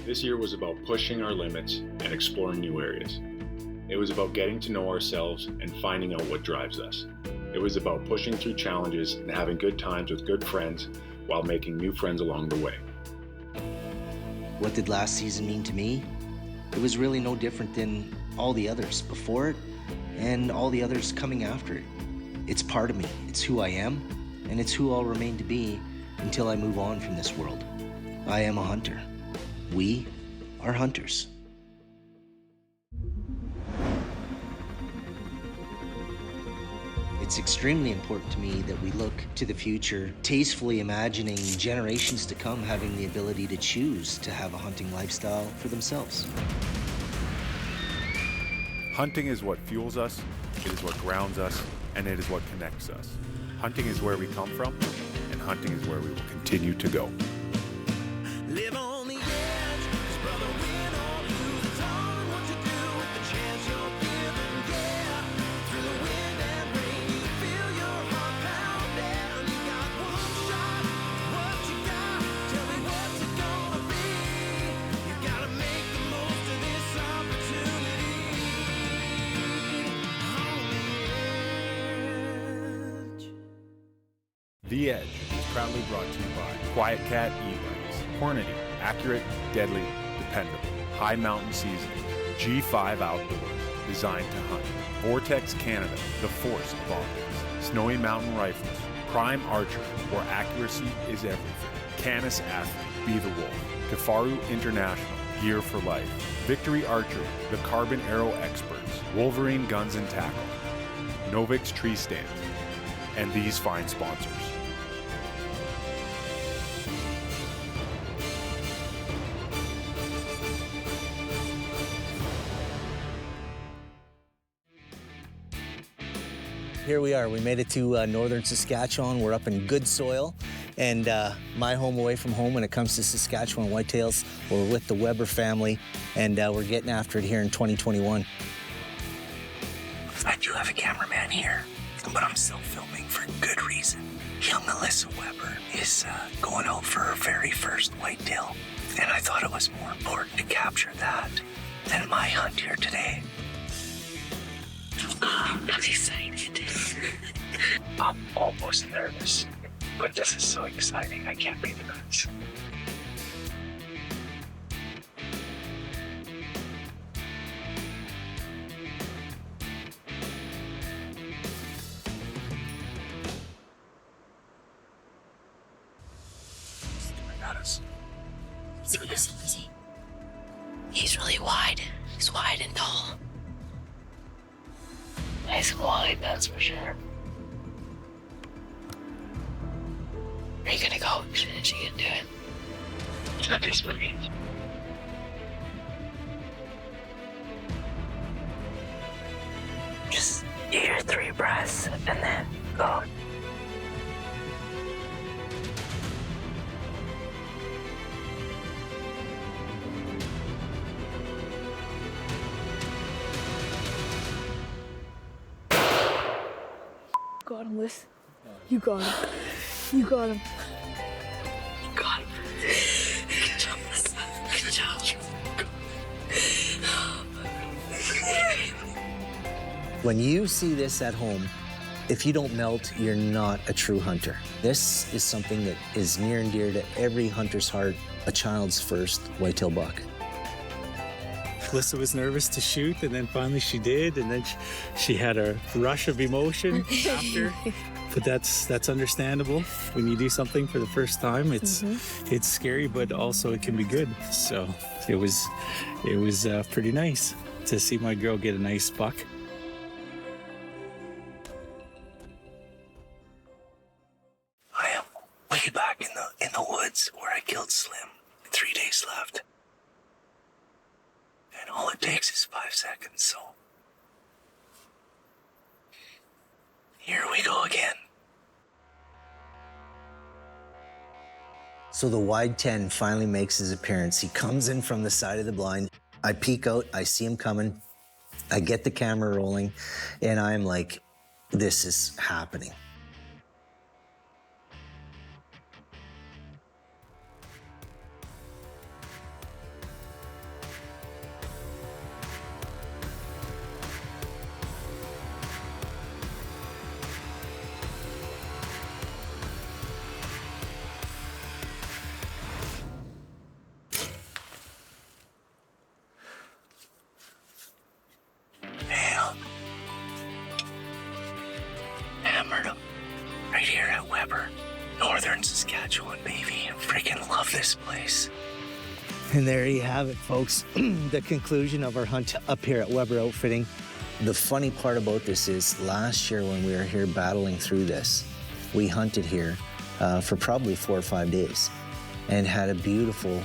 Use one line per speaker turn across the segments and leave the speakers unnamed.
This year was about pushing our limits and exploring new areas. It was about getting to know ourselves and finding out what drives us. It was about pushing through challenges and having good times with good friends while making new friends along the way.
What did last season mean to me? It was really no different than all the others before it and all the others coming after it. It's part of me, it's who I am, and it's who I'll remain to be until I move on from this world. I am a hunter. We are hunters. It's extremely important to me that we look to the future, tastefully imagining generations to come having the ability to choose to have a hunting lifestyle for themselves.
Hunting is what fuels us, it is what grounds us, and it is what connects us. Hunting is where we come from, and hunting is where we will continue to go.
Live on the edge, 'cause brother, win or lose, it's all what you do with the chance you're given, yeah. Through the wind and rain, you feel your heart pounding. You got one shot, what you got? Tell me what's it gonna be? You gotta make the most of this opportunity. On the edge.
The Edge is proudly brought to you by Quiet Cat e-bikes, Hornady, accurate, deadly, dependable, high mountain seasoning, G5 Outdoors, designed to hunt, Vortex Canada, the force of optics, Snowy Mountain Rifles, Prime Archer, where accuracy is everything, Canis Athlete, be the wolf, Kifaru International, gear for life, Victory Archery, the carbon arrow experts, Wolverine Guns and Tackle, Novix Tree Stands, and these fine sponsors.
Here we are. We made it to northern Saskatchewan. We're up in good soil, and my home away from home when it comes to Saskatchewan whitetails. We're with the Weber family, and we're getting after it here in 2021. I do have a cameraman here, but I'm still filming for good reason. Young Alyssa Weber is going out for her very first whitetail, and I thought it was more important to capture that than my hunt here today. I'm excited. I'm almost nervous, but this is so exciting. I can't be nervous.
Easy. He's really wide. He's wide and tall. Nice and wide, that's for sure. Are you gonna go? Is she gonna do it? Not this way. Just do your 3 breaths and then go.
Got him, Liz. You got him. You got him.
You got him. Good job, Liz. Good job.
When you see this at home, if you don't melt, you're not a true hunter. This is something that is near and dear to every hunter's heart, a child's first whitetail buck.
Alyssa was nervous to shoot, and then finally she did, and then she had a rush of emotion after. But that's understandable. When you do something for the first time, it's scary, but also it can be good. So it was pretty nice to see my girl get a nice buck.
I am way back in the woods where I killed Slim. 3 days left. And all it takes is 5 seconds, so here we go again. So the wide 10 finally makes his appearance. He comes in from the side of the blind. I peek out, I see him coming. I get the camera rolling, and I'm like, this is happening. Saskatchewan, baby. I freaking love this place. And there you have it, folks. The conclusion of our hunt up here at Weber Outfitting. The funny part about this is last year when we were here battling through this, we hunted here for probably 4 or 5 days and had a beautiful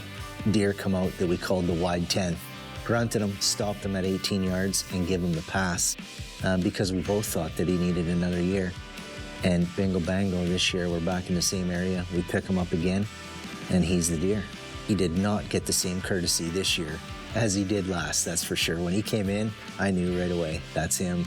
deer come out that we called the wide 10. Grunted him, stopped him at 18 yards and give him the pass because we both thought that he needed another year. And bingo bango, this year we're back in the same area. We pick him up again and he's the deer. He did not get the same courtesy this year as he did last, that's for sure. When he came in, I knew right away, that's him.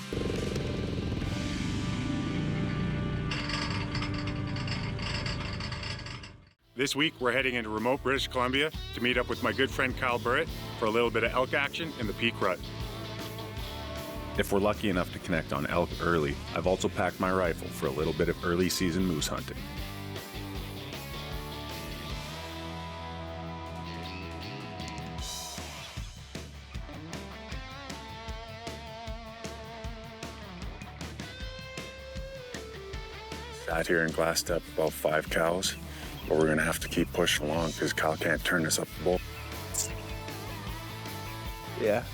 This week, we're heading into remote British Columbia to meet up with my good friend Kyle Burritt for a little bit of elk action in the Peak Rut. If we're lucky enough to connect on elk early, I've also packed my rifle for a little bit of early season moose hunting. Sat here and glassed up about 5 cows, but we're gonna have to keep pushing along because Kyle can't turn this up the bowl.
Yeah.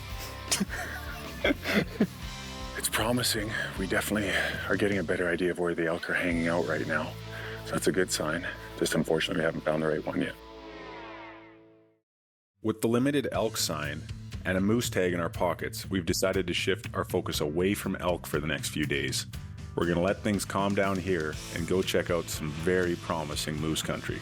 It's promising. We definitely are getting a better idea of where the elk are hanging out right now. So that's a good sign. Just unfortunately, we haven't found the right one yet. With the limited elk sign and a moose tag in our pockets, we've decided to shift our focus away from elk for the next few days. We're gonna let things calm down here and go check out some very promising moose country.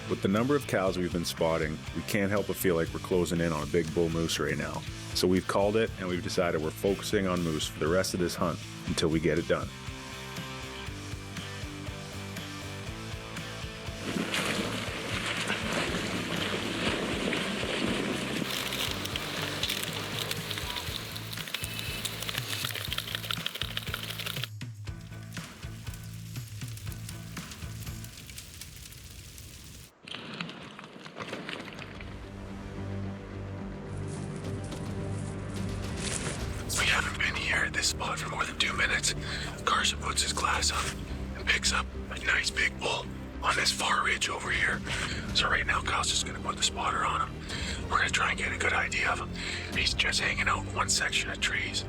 With the number of cows we've been spotting, we can't help but feel like we're closing in on a big bull moose right now. So we've called it and we've decided we're focusing on moose for the rest of this hunt until we get it done.
We haven't been here at this spot for more than 2 minutes. Carson puts his glass up and picks up a nice big bull on this far ridge over here. So right now, Kyle's just gonna put the spotter on him. We're gonna try and get a good idea of him. He's just hanging out in one section of trees.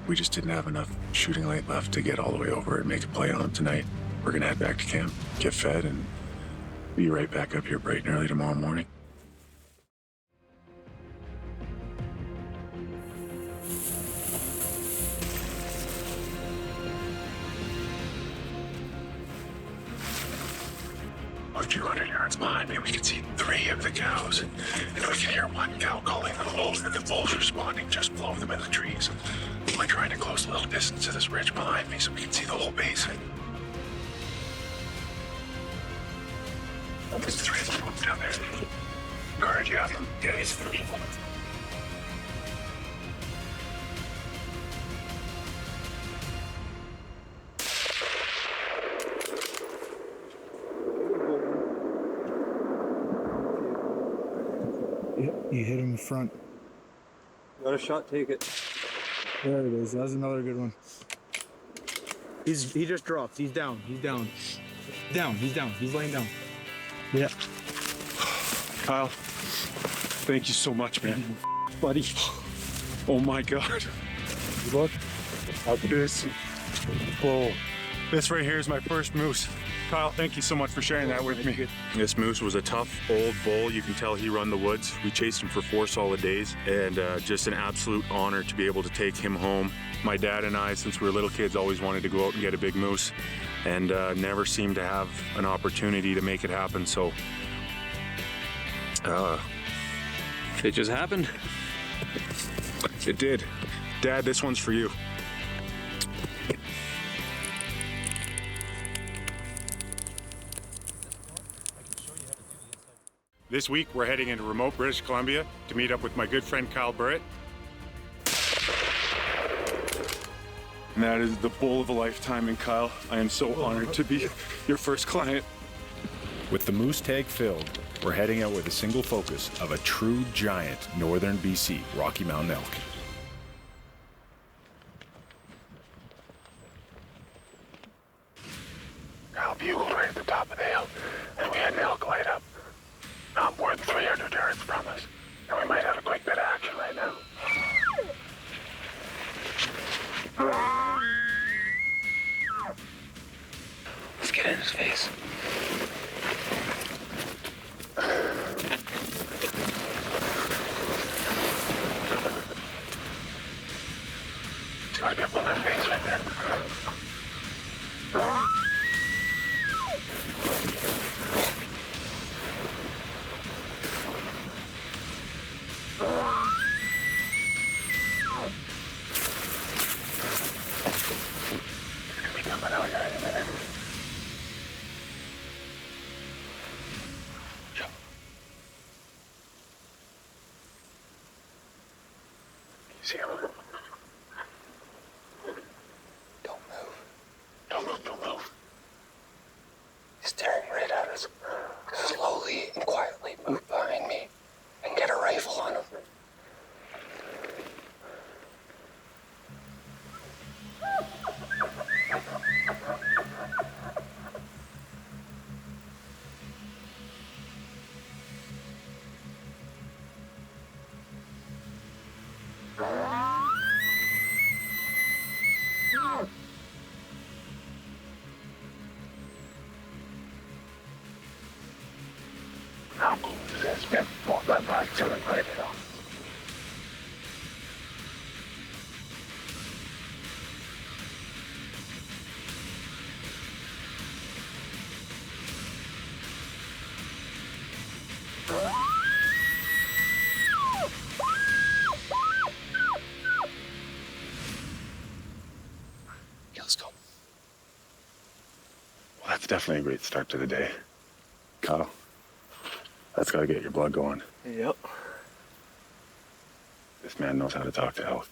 We just didn't have enough shooting light left to get all the way over and make a play on him tonight. We're gonna head back to camp, get fed, and be right back up here bright and early tomorrow morning. About 200 yards behind me, we can see 3 of the cows, and we can hear one cow calling them bulls, and the bulls responding just below them in the trees. I'm trying to close a little distance to this ridge behind me so we can see the whole basin. There's 3 of them down there. Guard, you have them? Yeah, it's 3.
Yep, you hit him in front.
Got a shot, take it.
There it is. That's another good one.
He just dropped. He's down. He's down. He's down. He's laying down.
Yeah.
Kyle, thank you so much, man. Buddy. Oh my God. Look at this. Whoa. This right here is my first moose. Kyle, thank you so much for sharing that with me. This moose was a tough old bull. You can tell he run the woods. We chased him for 4 solid days, and just an absolute honor to be able to take him home. My dad and I, since we were little kids, always wanted to go out and get a big moose, and never seemed to have an opportunity to make it happen. So
It just happened.
it did. Dad, this one's for you. This week, we're heading into remote British Columbia to meet up with my good friend Kyle Burritt. And that is the bull of a lifetime. And Kyle, I am so honored to be your first client. With the moose tag filled, we're heading out with a single focus of a true giant northern BC Rocky Mountain elk.
Kyle bugled right at the top of the hill, and we had an elk light up. Not more than 300 yards from us, and we might have a quick bit of action right now.
Let's get in his face.
There's gotta be a bull in that face right there. See him?
Don't move.
Don't move, don't move.
He's staring right at us. Slowly and quietly move behind me and get a rifle on him.
How cool is this? Man, pull that back to it right now.
Okay, let's go.
Well, that's definitely a great start to the day. Kyle, that's gotta get your blood going.
Yep.
This man knows how to talk to elk.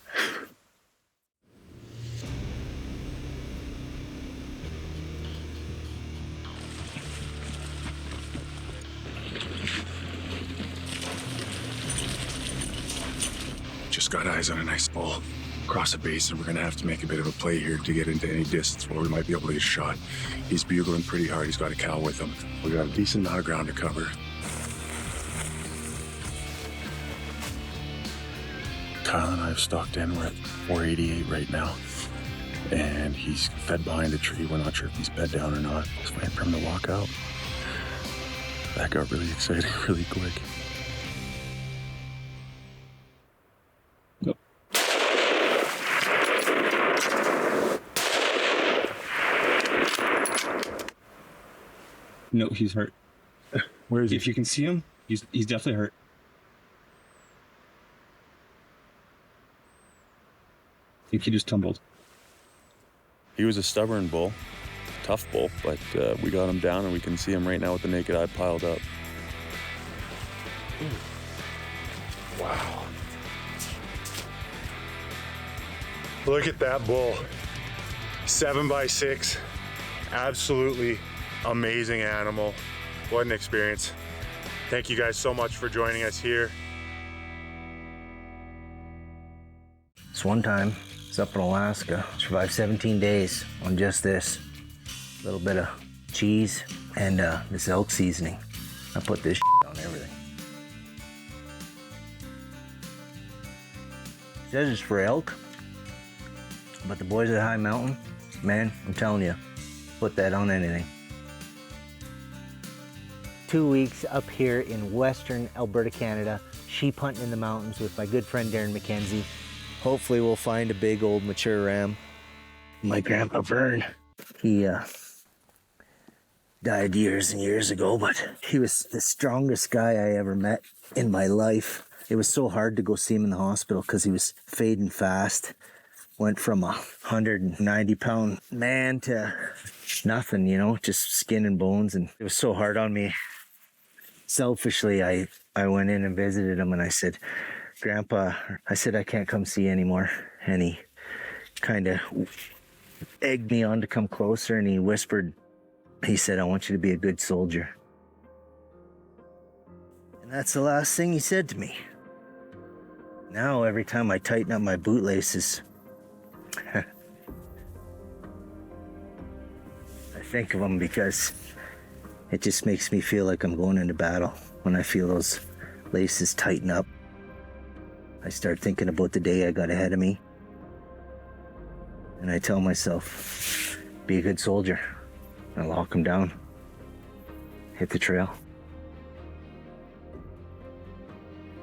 Just got eyes on a nice bull. Across the basin, we're gonna have to make a bit of a play here to get into any distance where we might be able to get a shot. He's bugling pretty hard. He's got a cow with him. We got a decent amount of ground to cover. Kyle and I have stalked in. We're at 488 right now. And he's fed behind a tree. We're not sure if he's bed down or not. Just waiting for him to walk out. That got really exciting really quick.
No, he's hurt.
Where is he?
If you can see him, he's definitely hurt. I think he just tumbled.
He was a stubborn bull, tough bull, but we got him down and we can see him right now with the naked eye piled up.
Wow. Look at that bull. 7x6. Absolutely amazing animal. What an experience. Thank you guys so much for joining us here.
This one time, I was up in Alaska, survived 17 days on just this. A little bit of cheese and this elk seasoning. I put this on everything. It says it's for elk, but the boys at High Mountain, man, I'm telling you, put that on anything. 2 weeks up here in western Alberta, Canada, sheep hunting in the mountains with my good friend Darren McKenzie. Hopefully we'll find a big old mature ram. My grandpa Vern, he died years and years ago, but he was the strongest guy I ever met in my life. It was so hard to go see him in the hospital because he was fading fast. Went from a 190-pound man to nothing, you know, just skin and bones. And it was so hard on me Selfishly, I went in and visited him and I said, Grandpa, I said, I can't come see you anymore. And he kind of egged me on to come closer and he whispered, he said, I want you to be a good soldier. And that's the last thing he said to me. Now, every time I tighten up my bootlaces, I think of him because it just makes me feel like I'm going into battle. When I feel those laces tighten up, I start thinking about the day I got ahead of me. And I tell myself, be a good soldier. I lock them down, hit the trail.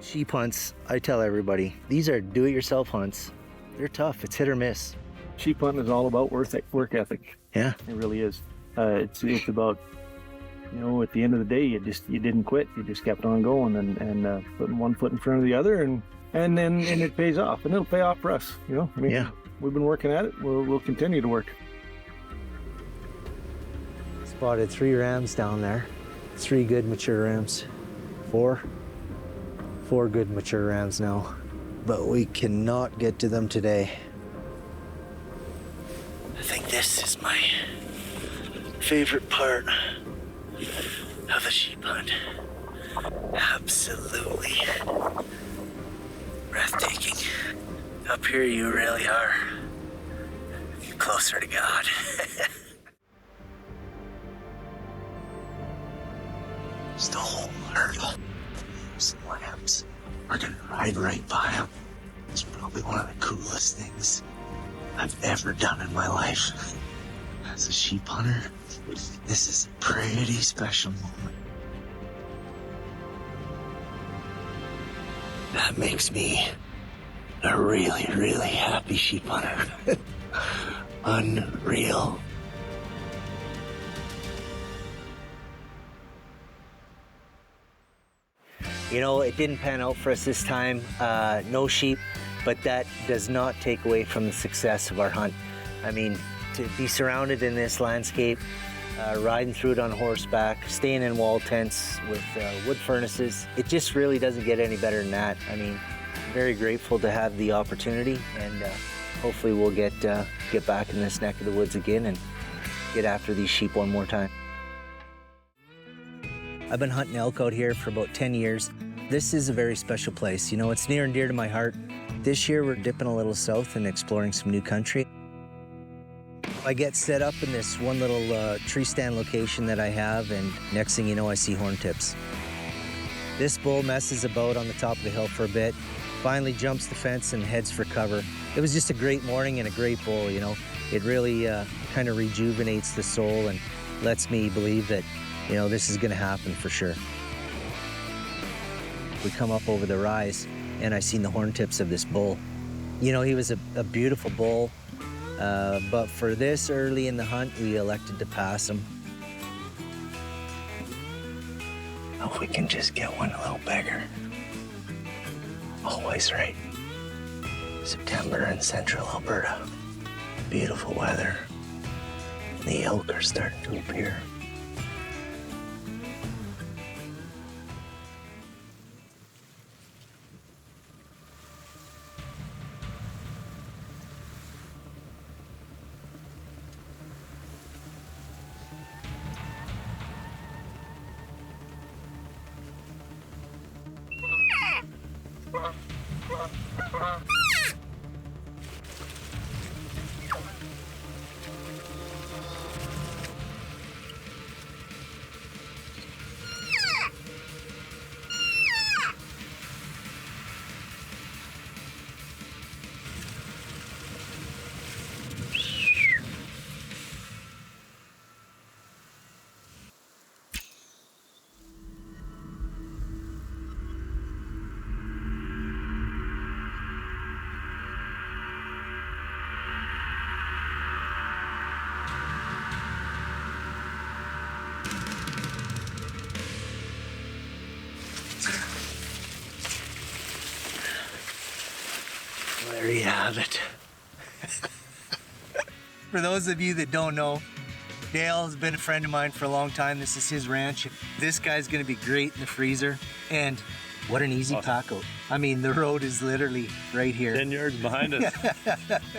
Sheep hunts, I tell everybody, these are do-it-yourself hunts. They're tough, it's hit or miss.
Sheep hunting is all about work ethic.
Yeah.
It really is. It's about, you know, at the end of the day, you didn't quit. You just kept on going and putting one foot in front of the other, and it pays off, and it'll pay off for us. You know, I mean,
yeah.
We've been working at it. We'll continue to work.
Spotted 3 rams down there. 3 good mature rams. 4 good mature rams now. But we cannot get to them today. I think this is my favorite part of the sheep hunt. Absolutely breathtaking. Up here you really are closer to God. Just a whole herd of lambs. We're gonna ride right by them. It's probably one of the coolest things I've ever done in my life. As a sheep hunter, this is a pretty special moment. That makes me a really, really happy sheep hunter. Unreal. You know, it didn't pan out for us this time, no sheep, but that does not take away from the success of our hunt. I mean, to be surrounded in this landscape, riding through it on horseback, staying in wall tents with wood furnaces, it just really doesn't get any better than that. I mean, I'm very grateful to have the opportunity, and hopefully we'll get back in this neck of the woods again and get after these sheep one more time. I've been hunting elk out here for about 10 years. This is a very special place. You know, it's near and dear to my heart. This year we're dipping a little south and exploring some new country. I get set up in this one little tree stand location that I have, and next thing you know, I see horntips. This bull messes about on the top of the hill for a bit, finally jumps the fence and heads for cover. It was just a great morning and a great bull, you know. It really kind of rejuvenates the soul and lets me believe that, you know, this is gonna happen for sure. We come up over the rise and I seen the horn tips of this bull. You know, he was a beautiful bull, but for this early in the hunt, we elected to pass him. Oh, if we can just get one a little bigger. Always right. September in central Alberta. Beautiful weather. The elk are starting to appear. There you have it. For those of you that don't know, Dale has been a friend of mine for a long time. This is his ranch. This guy's gonna be great in the freezer. And what an easy pack out. I mean, the road is literally right here.
10 yards behind us.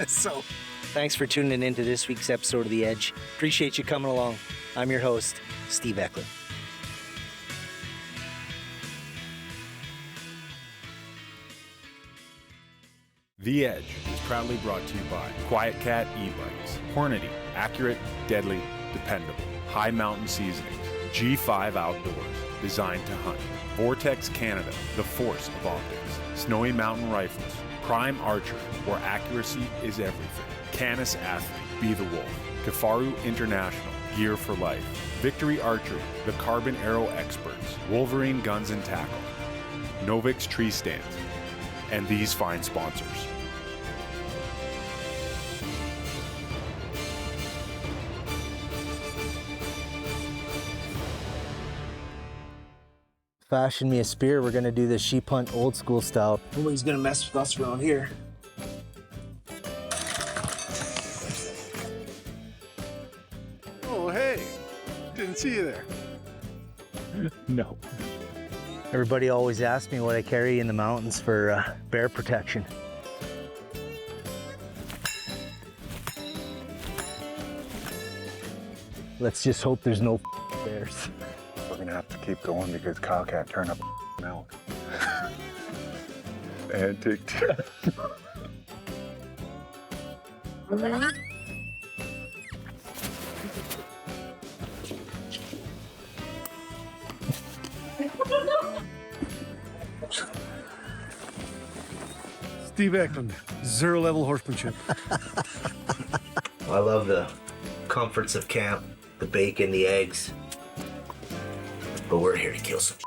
So, thanks for tuning into this week's episode of The Edge. Appreciate you coming along. I'm your host, Steve Eckler.
The Edge is proudly brought to you by Quiet Cat e-bikes, Hornady, accurate, deadly, dependable, high mountain seasonings, G5 Outdoors, designed to hunt, Vortex Canada, the force of optics, Snowy Mountain Rifles, Prime Archery, where accuracy is everything, Canis Athlete, be the wolf, Kifaru International, gear for life, Victory Archery, the carbon arrow experts, Wolverine Guns and Tackle, Novix Tree Stands, and these fine sponsors.
Fashion me a spear. We're gonna do this sheep hunt old school style. Nobody's gonna mess with us around here.
Oh, hey, didn't see you there.
No.
Everybody always asks me what I carry in the mountains for bear protection. Let's just hope there's no bears.
We're gonna have to keep going because Kyle can't turn up elk. And take two.
Steve Eklund, 0 level horsemanship.
I love the comforts of camp, the bacon, the eggs. But we're here to kill some